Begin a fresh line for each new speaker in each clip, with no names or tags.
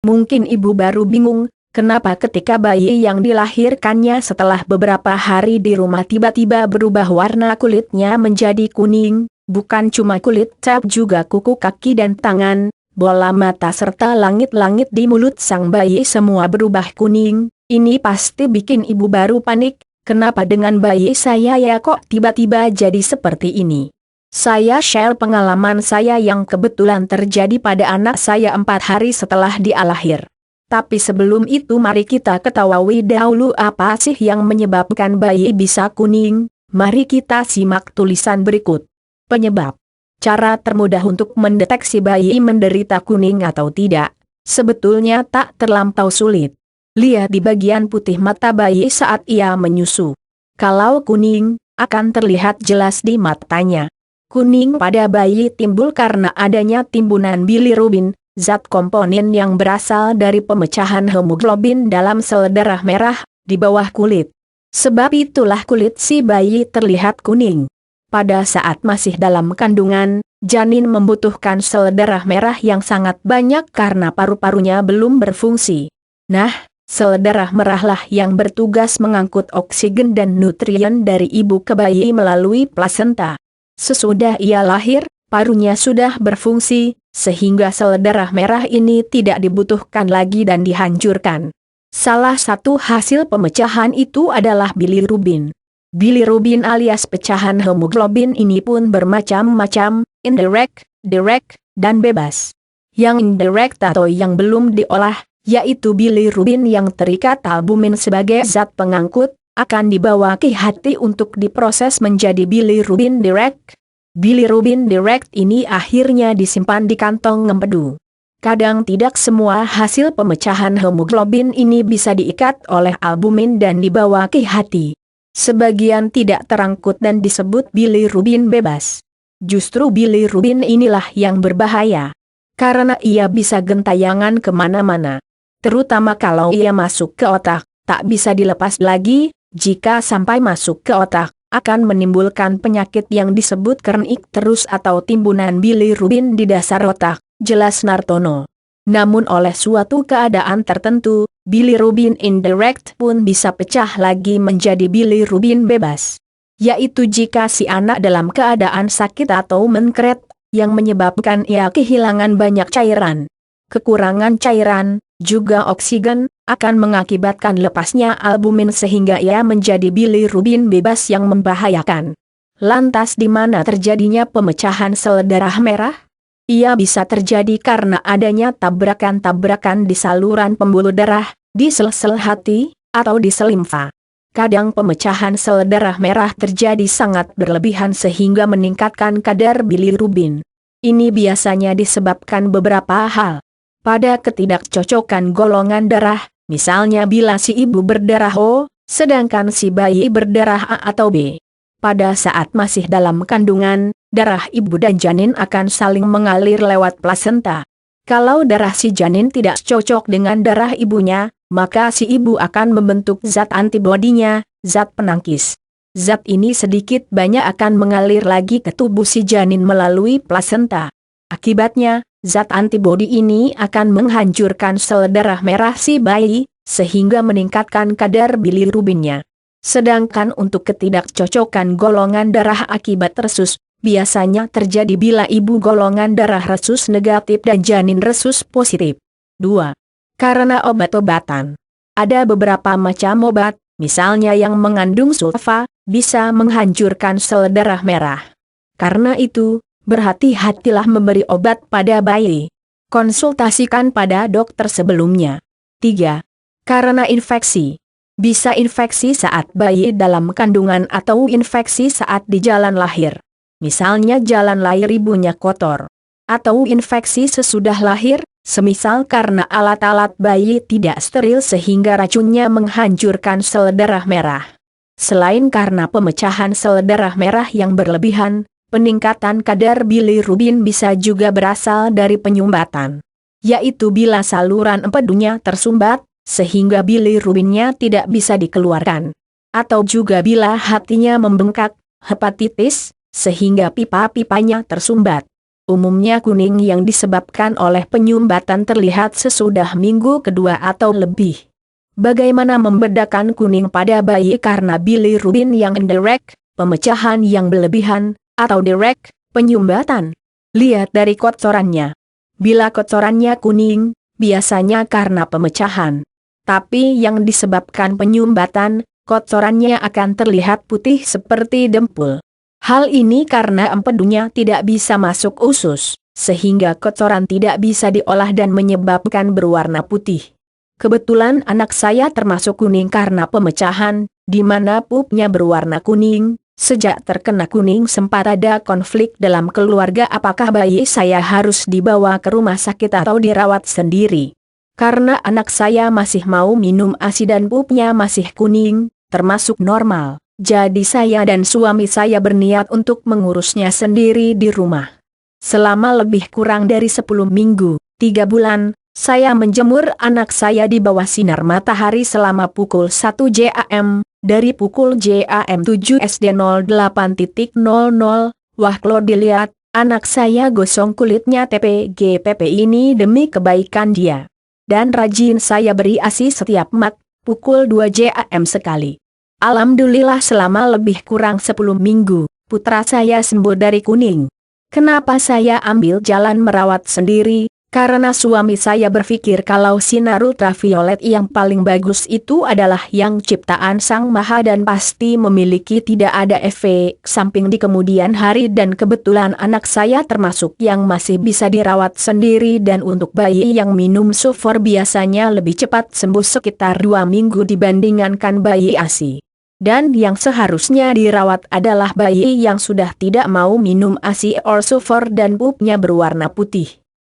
Mungkin ibu baru bingung, kenapa ketika bayi yang dilahirkannya setelah beberapa hari di rumah tiba-tiba berubah warna kulitnya menjadi kuning, bukan cuma kulit tapi juga kuku kaki dan tangan, bola mata serta langit-langit di mulut sang bayi semua berubah kuning. Ini pasti bikin ibu baru panik, kenapa dengan bayi saya ya kok tiba-tiba jadi seperti ini. Saya share pengalaman saya yang kebetulan terjadi pada anak saya 4 hari setelah dia lahir. Tapi sebelum itu mari kita ketahui dahulu apa sih yang menyebabkan bayi bisa kuning. Mari kita simak tulisan berikut. Penyebab. Cara termudah untuk mendeteksi bayi menderita kuning atau tidak, sebetulnya tak terlampau sulit. Lihat di bagian putih mata bayi saat ia menyusu. Kalau kuning, akan terlihat jelas di matanya. Kuning pada bayi timbul karena adanya timbunan bilirubin, zat komponen yang berasal dari pemecahan hemoglobin dalam sel darah merah di bawah kulit. Sebab itulah kulit si bayi terlihat kuning. Pada saat masih dalam kandungan, janin membutuhkan sel darah merah yang sangat banyak karena paru-parunya belum berfungsi. Nah, sel darah merahlah yang bertugas mengangkut oksigen dan nutrien dari ibu ke bayi melalui plasenta. Sesudah ia lahir, parunya sudah berfungsi, sehingga sel darah merah ini tidak dibutuhkan lagi dan dihancurkan. Salah satu hasil pemecahan itu adalah bilirubin. Bilirubin alias pecahan hemoglobin ini pun bermacam-macam, indirect, direct, dan bebas. Yang indirect atau yang belum diolah, yaitu bilirubin yang terikat albumin sebagai zat pengangkut, akan dibawa ke hati untuk diproses menjadi bilirubin direct. Bilirubin direct ini akhirnya disimpan di kantong empedu. Kadang tidak semua hasil pemecahan hemoglobin ini bisa diikat oleh albumin dan dibawa ke hati. Sebagian tidak terangkut dan disebut bilirubin bebas. Justru bilirubin inilah yang berbahaya. Karena ia bisa gentayangan kemana-mana. Terutama kalau ia masuk ke otak, tak bisa dilepas lagi. Jika sampai masuk ke otak, akan menimbulkan penyakit yang disebut kronik terus atau timbunan bilirubin di dasar otak, jelas Nartono. Namun oleh suatu keadaan tertentu, bilirubin indirect pun bisa pecah lagi menjadi bilirubin bebas. Yaitu jika si anak dalam keadaan sakit atau menkret, yang menyebabkan ia kehilangan banyak cairan. Kekurangan cairan, juga oksigen, akan mengakibatkan lepasnya albumin sehingga ia menjadi bilirubin bebas yang membahayakan. Lantas di mana terjadinya pemecahan sel darah merah? Ia bisa terjadi karena adanya tabrakan-tabrakan di saluran pembuluh darah, di sel-sel hati, atau di sel limfa. Kadang pemecahan sel darah merah terjadi sangat berlebihan sehingga meningkatkan kadar bilirubin. Ini biasanya disebabkan beberapa hal. Pada ketidakcocokan golongan darah, misalnya bila si ibu berdarah O, sedangkan si bayi berdarah A atau B. Pada saat masih dalam kandungan, darah ibu dan janin akan saling mengalir lewat plasenta. Kalau darah si janin tidak cocok dengan darah ibunya, maka si ibu akan membentuk zat antibodinya, zat penangkis. Zat ini sedikit banyak akan mengalir lagi ke tubuh si janin melalui plasenta. Akibatnya, zat antibodi ini akan menghancurkan sel darah merah si bayi, sehingga meningkatkan kadar bilirubinnya. Sedangkan untuk ketidakcocokan golongan darah akibat resus, biasanya terjadi bila ibu golongan darah resus negatif dan janin resus positif. 2. Karena obat-obatan. Ada beberapa macam obat, misalnya yang mengandung sulfa, bisa menghancurkan sel darah merah. Karena itu, berhati-hatilah memberi obat pada bayi. Konsultasikan pada dokter sebelumnya. 3. Karena infeksi. Bisa infeksi saat bayi dalam kandungan atau infeksi saat di jalan lahir. Misalnya jalan lahir ibunya kotor. Atau infeksi sesudah lahir, semisal karena alat-alat bayi tidak steril sehingga racunnya menghancurkan sel darah merah. Selain karena pemecahan sel darah merah yang berlebihan, peningkatan kadar bilirubin bisa juga berasal dari penyumbatan. Yaitu bila saluran empedunya tersumbat, sehingga bilirubinnya tidak bisa dikeluarkan. Atau juga bila hatinya membengkak, hepatitis, sehingga pipa-pipanya tersumbat. Umumnya kuning yang disebabkan oleh penyumbatan terlihat sesudah minggu kedua atau lebih. Bagaimana membedakan kuning pada bayi karena bilirubin yang indirect, pemecahan yang berlebihan, atau direct, penyumbatan? Lihat dari kotorannya. Bila kotorannya kuning, biasanya karena pemecahan. Tapi yang disebabkan penyumbatan, kotorannya akan terlihat putih seperti dempul. Hal ini karena empedunya tidak bisa masuk usus, sehingga kotoran tidak bisa diolah dan menyebabkan berwarna putih. Kebetulan anak saya termasuk kuning karena pemecahan, di mana pupnya berwarna kuning. Sejak terkena kuning sempat ada konflik dalam keluarga apakah bayi saya harus dibawa ke rumah sakit atau dirawat sendiri. Karena anak saya masih mau minum ASI dan pupnya masih kuning, termasuk normal. Jadi saya dan suami saya berniat untuk mengurusnya sendiri di rumah. Selama lebih kurang dari 10 minggu, 3 bulan, saya menjemur anak saya di bawah sinar matahari selama pukul 1 jam, dari pukul jam 7 SD 08.00. Wah kalau dilihat, anak saya gosong kulitnya TPGPP ini demi kebaikan dia. Dan rajin saya beri ASI setiap pukul 2 jam sekali. Alhamdulillah selama lebih kurang 10 minggu, putra saya sembuh dari kuning. Kenapa saya ambil jalan merawat sendiri? Karena suami saya berpikir kalau sinar ultraviolet yang paling bagus itu adalah yang ciptaan Sang Maha dan pasti memiliki tidak ada efek samping di kemudian hari dan kebetulan anak saya termasuk yang masih bisa dirawat sendiri dan untuk bayi yang minum sulfur biasanya lebih cepat sembuh sekitar 2 minggu dibandingkan bayi ASI. Dan yang seharusnya dirawat adalah bayi yang sudah tidak mau minum ASI or sulfur dan pupnya berwarna putih.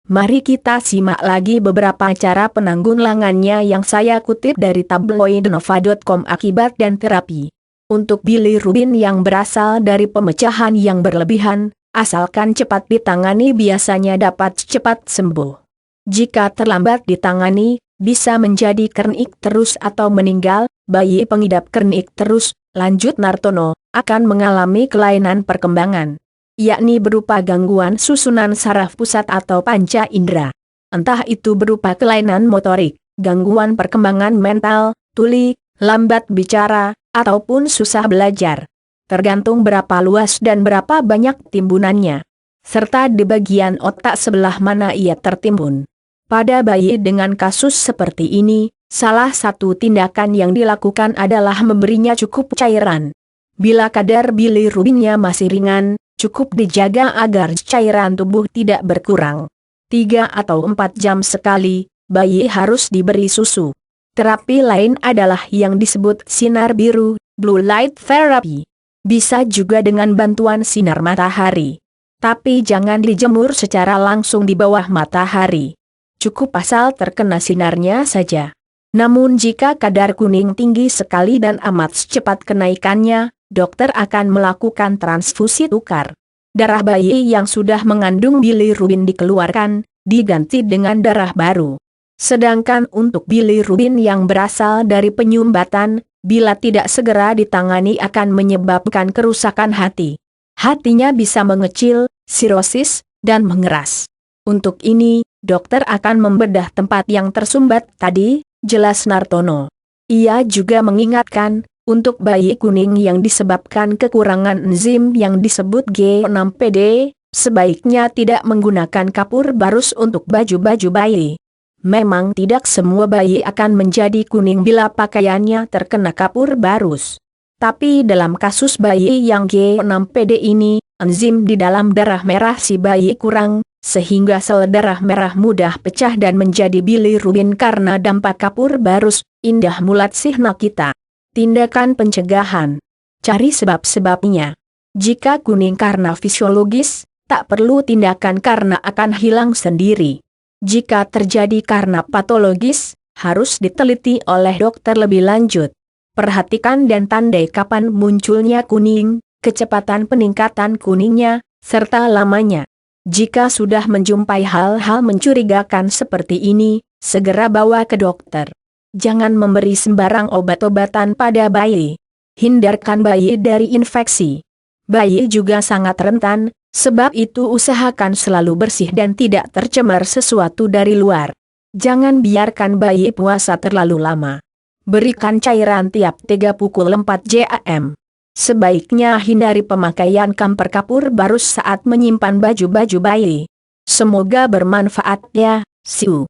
Mari kita simak lagi beberapa cara penanggulangannya yang saya kutip dari tabloid nova.com akibat dan terapi. Untuk bilirubin yang berasal dari pemecahan yang berlebihan, asalkan cepat ditangani biasanya dapat cepat sembuh. Jika terlambat ditangani, bisa menjadi kronik terus atau meninggal. Bayi pengidap kronik terus, lanjut Nartono, akan mengalami kelainan perkembangan, yakni berupa gangguan susunan saraf pusat atau panca indera. Entah itu berupa kelainan motorik, gangguan perkembangan mental, tuli, lambat bicara, ataupun susah belajar. Tergantung berapa luas dan berapa banyak timbunannya, serta di bagian otak sebelah mana ia tertimbun. Pada bayi dengan kasus seperti ini, salah satu tindakan yang dilakukan adalah memberinya cukup cairan. Bila kadar bilirubinnya masih ringan, cukup dijaga agar cairan tubuh tidak berkurang. 3 atau 4 jam sekali, bayi harus diberi susu. Terapi lain adalah yang disebut sinar biru, blue light therapy. Bisa juga dengan bantuan sinar matahari. Tapi jangan dijemur secara langsung di bawah matahari. Cukup asal terkena sinarnya saja. Namun jika kadar kuning tinggi sekali dan amat cepat kenaikannya, dokter akan melakukan transfusi tukar. Darah bayi yang sudah mengandung bilirubin dikeluarkan, diganti dengan darah baru. Sedangkan untuk bilirubin yang berasal dari penyumbatan, bila tidak segera ditangani akan menyebabkan kerusakan hati. Hatinya bisa mengecil, sirosis, dan mengeras. Untuk ini, dokter akan membedah tempat yang tersumbat tadi, jelas Nartono. Ia juga mengingatkan, untuk bayi kuning yang disebabkan kekurangan enzim yang disebut G6PD, sebaiknya tidak menggunakan kapur barus untuk baju-baju bayi. Memang tidak semua bayi akan menjadi kuning bila pakaiannya terkena kapur barus. Tapi dalam kasus bayi yang G6PD ini, enzim di dalam darah merah si bayi kurang, sehingga sel darah merah mudah pecah dan menjadi bilirubin karena dampak kapur barus. Indah mulat sihna kita. Tindakan pencegahan. Cari sebab-sebabnya. Jika kuning karena fisiologis, tak perlu tindakan karena akan hilang sendiri. Jika terjadi karena patologis, harus diteliti oleh dokter lebih lanjut. Perhatikan dan tandai kapan munculnya kuning, kecepatan peningkatan kuningnya, serta lamanya. Jika sudah menjumpai hal-hal mencurigakan seperti ini, segera bawa ke dokter. Jangan memberi sembarang obat-obatan pada bayi. Hindarkan bayi dari infeksi. Bayi juga sangat rentan, Sebab itu usahakan selalu bersih dan tidak tercemar sesuatu dari luar. Jangan biarkan bayi puasa terlalu lama. Berikan cairan tiap 3 pukul 4 jam. Sebaiknya hindari pemakaian kamper kapur baru saat menyimpan baju-baju bayi. Semoga bermanfaat ya, Siu.